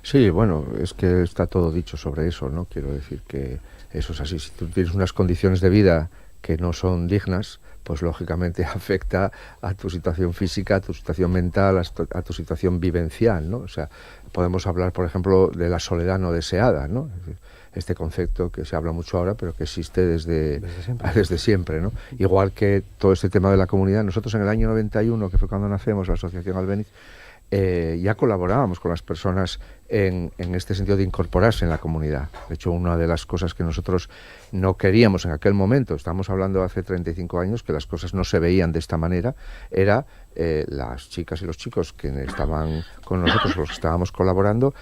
Sí, bueno, es que está todo dicho sobre eso, ¿no? Quiero decir que eso es así. Si tú tienes unas condiciones de vida que no son dignas, pues lógicamente afecta a tu situación física, a tu situación mental, a tu situación vivencial, ¿no? O sea, podemos hablar, por ejemplo, de la soledad no deseada, ¿no? Es decir, este concepto que se habla mucho ahora, pero que existe desde siempre, ¿no? Igual que todo este tema de la comunidad. Nosotros en el año 91, que fue cuando nacemos, la Asociación Albéniz, ya colaborábamos con las personas en este sentido de incorporarse en la comunidad. De hecho, una de las cosas que nosotros no queríamos en aquel momento, estamos hablando de hace 35 años, que las cosas no se veían de esta manera, era las chicas y los chicos que estaban con nosotros, los que estábamos colaborando,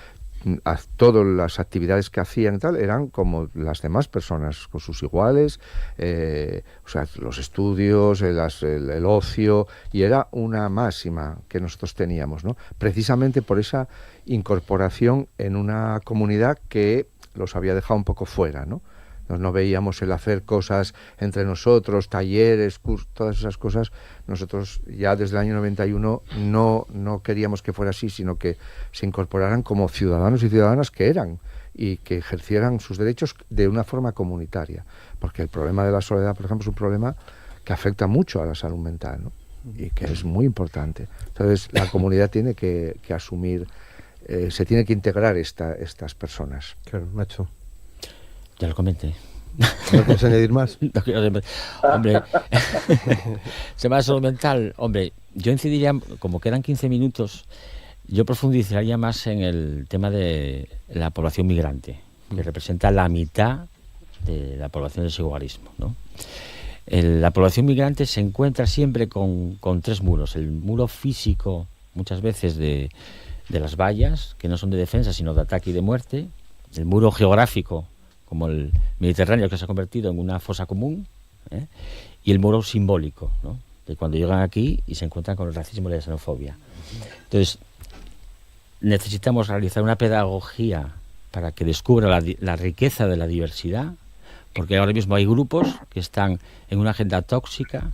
todas las actividades que hacían y tal eran como las demás personas, con sus iguales, o sea, los estudios, el ocio, y era una máxima que nosotros teníamos, ¿no? Precisamente por esa incorporación en una comunidad que los había dejado un poco fuera, ¿no? No veíamos el hacer cosas entre nosotros, talleres, cursos, todas esas cosas. Nosotros ya desde el año 91 no queríamos que fuera así, sino que se incorporaran como ciudadanos y ciudadanas que eran y que ejercieran sus derechos de una forma comunitaria. Porque el problema de la soledad, por ejemplo, es un problema que afecta mucho a la salud mental, ¿no? Y que es muy importante. Entonces, la comunidad tiene que asumir, se tiene que integrar estas personas. Claro, Nacho. Ya lo comenté. ¿No quieres añadir más? No quiero, hombre, se va a salud mental. Hombre, yo incidiría, como quedan 15 minutos, yo profundizaría más en el tema de la población migrante, que representa la mitad de la población del sinhogarismo, ¿no? La población migrante se encuentra siempre con tres muros. El muro físico, muchas veces, de las vallas, que no son de defensa, sino de ataque y de muerte. El muro geográfico, como el Mediterráneo, que se ha convertido en una fosa común, y el muro simbólico, ¿no? De cuando llegan aquí y se encuentran con el racismo y la xenofobia. Entonces, necesitamos realizar una pedagogía para que descubra la riqueza de la diversidad, porque ahora mismo hay grupos que están en una agenda tóxica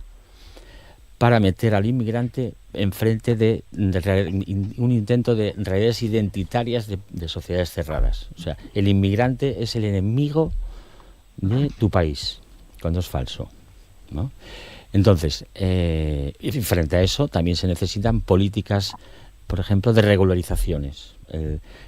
para meter al inmigrante enfrente de un intento de redes identitarias de sociedades cerradas. O sea, el inmigrante es el enemigo de tu país, cuando es falso, ¿no? Entonces, y frente a eso también se necesitan políticas, por ejemplo, de regularizaciones.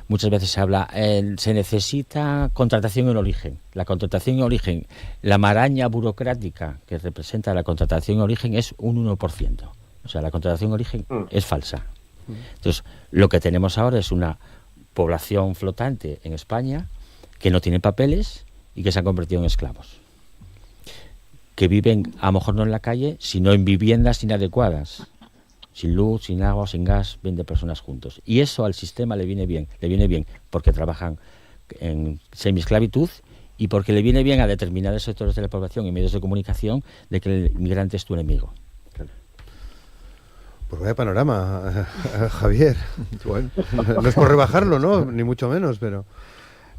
Muchas veces se habla, se necesita contratación en origen. La contratación en origen, la maraña burocrática que representa la contratación en origen es un 1%. O sea, la contratación en origen es falsa. Entonces, lo que tenemos ahora es una población flotante en España que no tiene papeles y que se han convertido en esclavos. Que viven, a lo mejor no en la calle, sino en viviendas inadecuadas. Sin luz, sin agua, sin gas, 20 personas juntos. Y eso al sistema le viene bien porque trabajan en semiesclavitud y porque le viene bien a determinados sectores de la población y medios de comunicación de que el inmigrante es tu enemigo. Pues vaya panorama, Javier. Bueno, no es por rebajarlo, ¿no? Ni mucho menos, pero...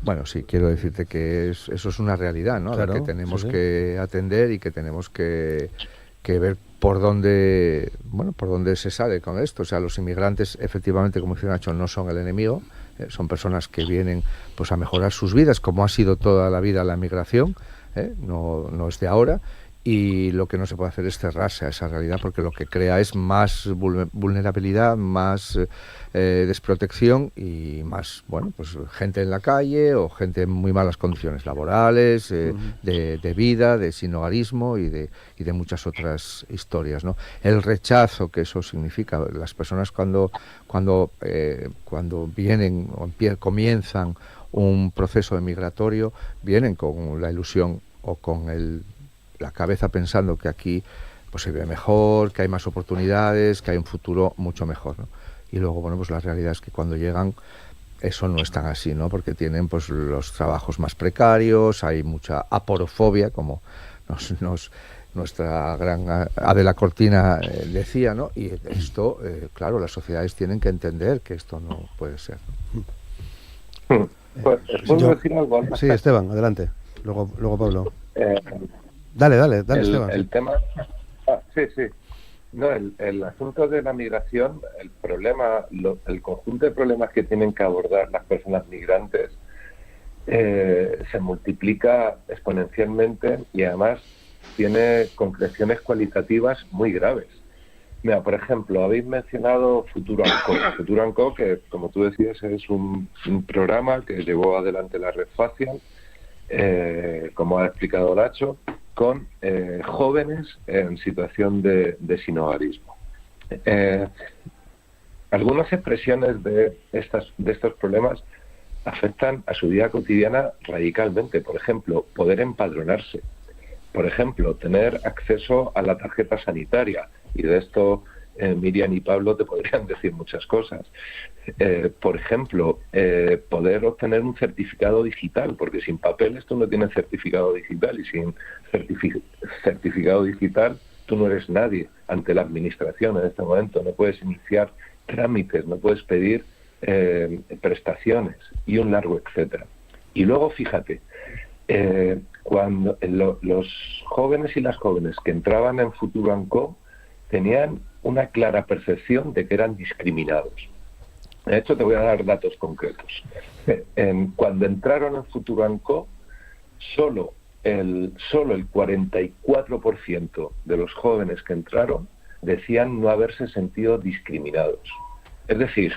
Bueno, sí, quiero decirte que eso es una realidad, ¿no? Claro, a la que tenemos que atender y que tenemos que ver por dónde se sale con esto. O sea, los inmigrantes, efectivamente, como dice Nacho, no son el enemigo, son personas que vienen pues a mejorar sus vidas, como ha sido toda la vida la migración, no es de ahora, y lo que no se puede hacer es cerrarse a esa realidad, porque lo que crea es más vulnerabilidad, más desprotección y más, bueno, pues gente en la calle o gente en muy malas condiciones laborales, de vida, de sinhogarismo y de muchas otras historias, ¿no? El rechazo que eso significa, las personas cuando vienen o comienzan un proceso migratorio, vienen con la ilusión o con la cabeza pensando que aquí pues se vive mejor, que hay más oportunidades, que hay un futuro mucho mejor, ¿no? Y luego, bueno, pues la realidad es que cuando llegan eso no es tan así, ¿no? Porque tienen pues los trabajos más precarios, hay mucha aporofobia, como nuestra gran Adela Cortina decía, ¿no? Y esto, claro, las sociedades tienen que entender que esto no puede ser, ¿no? Pues, ¿puedo decir algo? Sí, Esteban, adelante. Luego Pablo. Dale, Esteban. El tema... sí. No, el asunto de la migración, el problema, el conjunto de problemas que tienen que abordar las personas migrantes se multiplica exponencialmente y además tiene concreciones cualitativas muy graves. Mira, por ejemplo, habéis mencionado Futuro Anco. Futuro Anco, que como tú decías, es un programa que llevó adelante la Red Facial, como ha explicado Nacho, con jóvenes en situación de sinhogarismo. Algunas expresiones de estos problemas afectan a su vida cotidiana radicalmente. Por ejemplo, poder empadronarse. Por ejemplo, tener acceso a la tarjeta sanitaria. Y de esto Miriam y Pablo te podrían decir muchas cosas. Por ejemplo, poder obtener un certificado digital, porque sin papeles tú no tienes certificado digital y sin certificado digital tú no eres nadie ante la administración en este momento. No puedes iniciar trámites, no puedes pedir prestaciones y un largo etcétera. Y luego, fíjate, cuando los jóvenes y las jóvenes que entraban en Futuro Anco tenían una clara percepción de que eran discriminados. De hecho, te voy a dar datos concretos. Cuando entraron en Futuro Anco, solo el 44% de los jóvenes que entraron decían no haberse sentido discriminados. Es decir,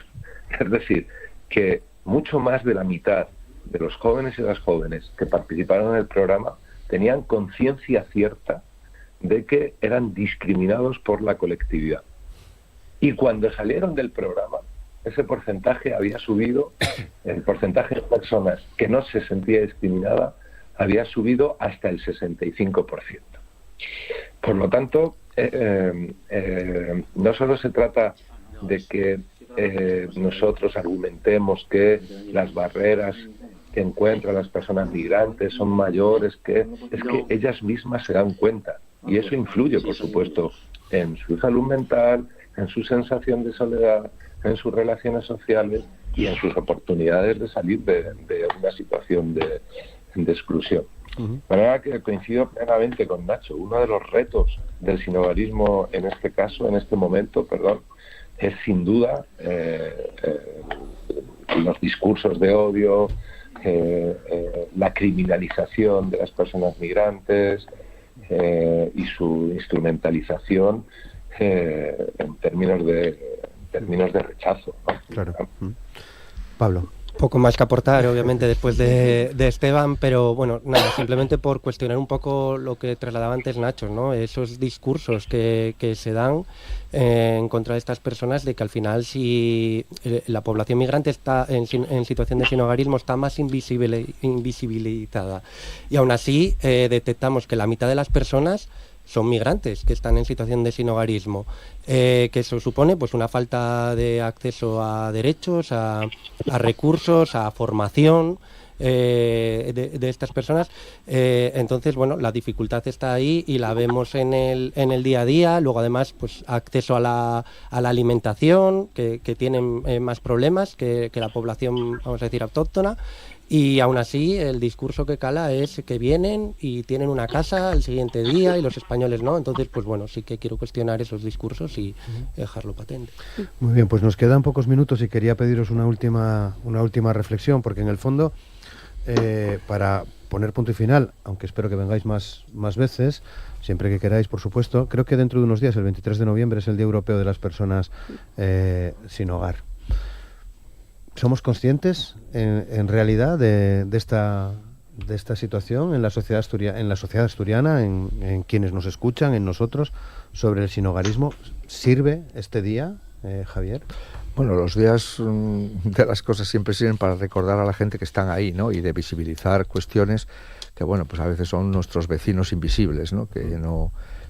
que mucho más de la mitad de los jóvenes y las jóvenes que participaron en el programa tenían conciencia cierta de que eran discriminados por la colectividad. Y cuando salieron del programa, ese porcentaje había subido, el porcentaje de personas que no se sentía discriminada había subido hasta el 65%. Por lo tanto, no solo se trata de que nosotros argumentemos que las barreras que encuentran las personas migrantes son mayores, es que ellas mismas se dan cuenta. Y eso influye, por supuesto, en su salud mental, en su sensación de soledad, en sus relaciones sociales y en sus oportunidades de salir de una situación de exclusión. De manera que coincido plenamente con Nacho. Uno de los retos del sinhogarismo en este caso, en este momento, es sin duda los discursos de odio, la criminalización de las personas migrantes, y su instrumentalización en términos de rechazo, ¿no? Claro. Pablo. Poco más que aportar, obviamente, después de Esteban, pero bueno, nada, simplemente por cuestionar un poco lo que trasladaba antes Nacho, ¿no? Esos discursos que se dan en contra de estas personas, de que al final si la población migrante está en situación de sinhogarismo está más invisibilizada. Y aún así detectamos que la mitad de las personas son migrantes que están en situación de sinhogarismo, que eso supone pues una falta de acceso a derechos, a recursos, a formación de estas personas. Entonces, bueno, la dificultad está ahí y la vemos en el día a día. Luego, además, pues acceso a la alimentación, que tienen más problemas que la población, vamos a decir, autóctona. Y aún así el discurso que cala es que vienen y tienen una casa el siguiente día y los españoles no. Entonces, pues bueno, sí que quiero cuestionar esos discursos y dejarlo patente. Muy bien, pues nos quedan pocos minutos y quería pediros una última reflexión, porque en el fondo para poner punto y final, aunque espero que vengáis más veces, siempre que queráis, por supuesto. Creo que dentro de unos días, el 23 de noviembre, es el Día Europeo de las Personas sin Hogar. ¿Somos conscientes, en realidad, de esta situación en la sociedad asturiana, en quienes nos escuchan, en nosotros, sobre el sinhogarismo? ¿Sirve este día, Javier? Bueno, los días de las cosas siempre sirven para recordar a la gente que están ahí, ¿no? Y de visibilizar cuestiones que, bueno, pues a veces son nuestros vecinos invisibles, ¿no?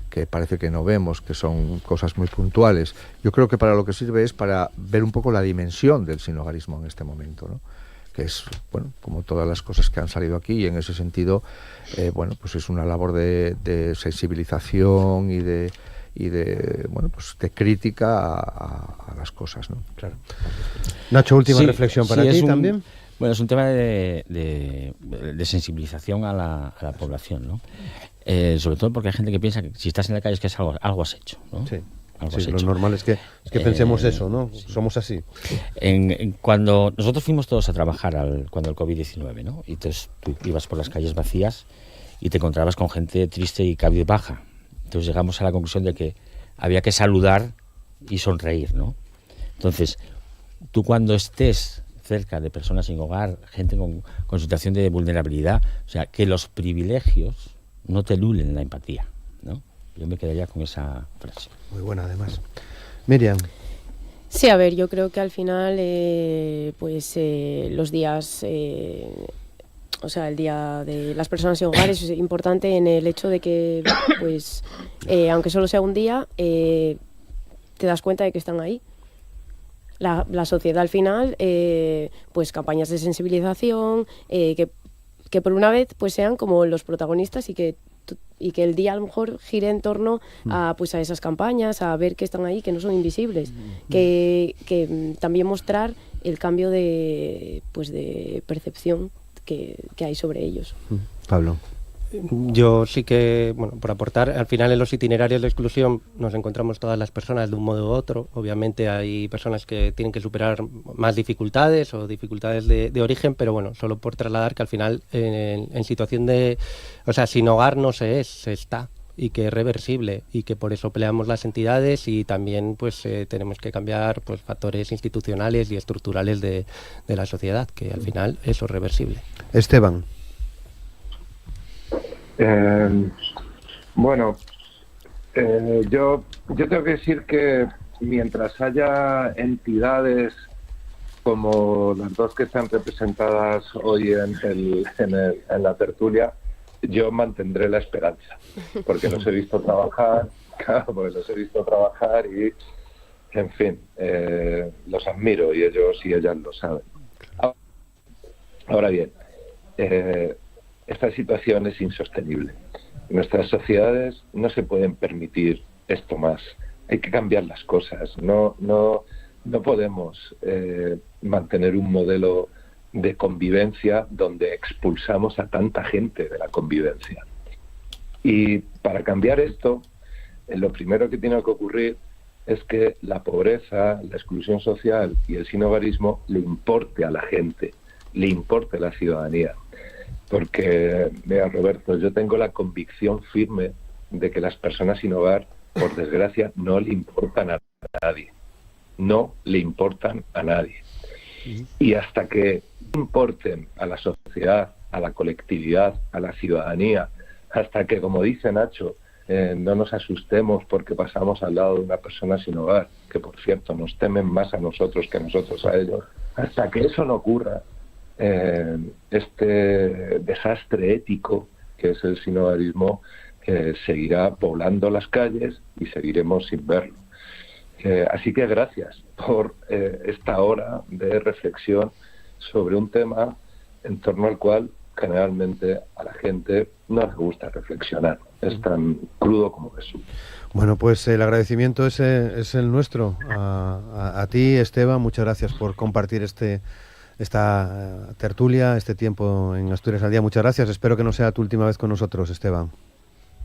Que parece que no vemos, que son cosas muy puntuales. Yo creo que para lo que sirve es para ver un poco la dimensión del sinhogarismo en este momento, ¿no? Que es, bueno, como todas las cosas que han salido aquí, y en ese sentido, bueno, pues es una labor de sensibilización y de bueno, pues de crítica a las cosas, ¿no? Claro. Nacho, última reflexión para ti también. Bueno, es un tema de sensibilización a la población, ¿no? Sobre todo porque hay gente que piensa que si estás en la calle es que es algo has hecho, ¿no? Sí. Lo normal es que pensemos eso, ¿no? Sí. Somos así. Cuando nosotros fuimos todos a trabajar cuando el COVID-19, ¿no? Y entonces tú ibas por las calles vacías y te encontrabas con gente triste y cabizbaja. Entonces llegamos a la conclusión de que había que saludar y sonreír, ¿no? Entonces, tú cuando estés cerca de personas sin hogar, gente con situación de vulnerabilidad, o sea, que los privilegios no te lulen la empatía, ¿no? Yo me quedaría con esa frase. Muy buena, además. Miriam. Sí, a ver, yo creo que al final, los días... O sea, el Día de las Personas sin Hogar es importante en el hecho de que, pues, aunque solo sea un día, te das cuenta de que están ahí. La sociedad al final, pues campañas de sensibilización, que por una vez pues sean como los protagonistas y que el día a lo mejor gire en torno a esas campañas, a ver que están ahí, que no son invisibles, que también mostrar el cambio de percepción que hay sobre ellos. Pablo. Yo sí que, bueno, por aportar, al final en los itinerarios de exclusión nos encontramos todas las personas de un modo u otro. Obviamente hay personas que tienen que superar más dificultades o dificultades de origen, pero bueno, solo por trasladar que al final en situación de, o sea, sin hogar no se está, y que es reversible, y que por eso peleamos las entidades, y también pues tenemos que cambiar pues factores institucionales y estructurales de la sociedad, que al final eso es reversible. Esteban. Bueno, yo tengo que decir que mientras haya entidades como las dos que están representadas hoy en la tertulia, yo mantendré la esperanza, porque los he visto trabajar, y, en fin, los admiro, y ellos y ellas lo saben. Ahora bien, esta situación es insostenible. Nuestras sociedades no se pueden permitir esto más. Hay que cambiar las cosas. No podemos mantener un modelo de convivencia donde expulsamos a tanta gente de la convivencia. Y para cambiar esto, lo primero que tiene que ocurrir es que la pobreza, la exclusión social y el sinhogarismo le importe a la gente, le importe a la ciudadanía. Porque, mira, Roberto, yo tengo la convicción firme de que las personas sin hogar, por desgracia, no le importan a nadie. No le importan a nadie. Y hasta que importen a la sociedad, a la colectividad, a la ciudadanía, hasta que, como dice Nacho, no nos asustemos porque pasamos al lado de una persona sin hogar, que por cierto nos temen más a nosotros que nosotros a ellos, hasta que eso no ocurra, este desastre ético que es el sinhogarismo seguirá poblando las calles y seguiremos sin verlo. Así que gracias por esta hora de reflexión sobre un tema en torno al cual generalmente a la gente no les gusta reflexionar. Es tan crudo como eso. Bueno, pues el agradecimiento es el nuestro. A ti, Esteban, muchas gracias por compartir esta tertulia, este tiempo en Asturias al Día. Muchas gracias. Espero que no sea tu última vez con nosotros, Esteban.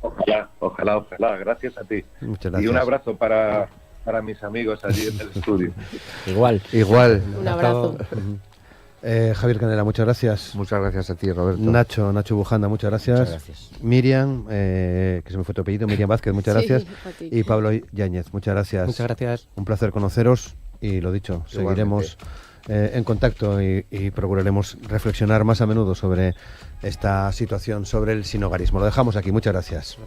Ojalá. Gracias a ti. Muchas gracias. Y un abrazo para mis amigos allí en el estudio. Igual. Un abrazo. Javier Canela, muchas gracias. Muchas gracias a ti, Roberto. Nacho Bujanda, muchas gracias. Muchas gracias. Miriam, que se me fue tu apellido, Miriam Vázquez, muchas Sí, gracias. a ti. Y Pablo Yáñez, muchas gracias. Muchas gracias. Un placer conoceros y lo dicho, seguiremos en contacto y procuraremos reflexionar más a menudo sobre esta situación, sobre el sinhogarismo. Lo dejamos aquí, muchas gracias.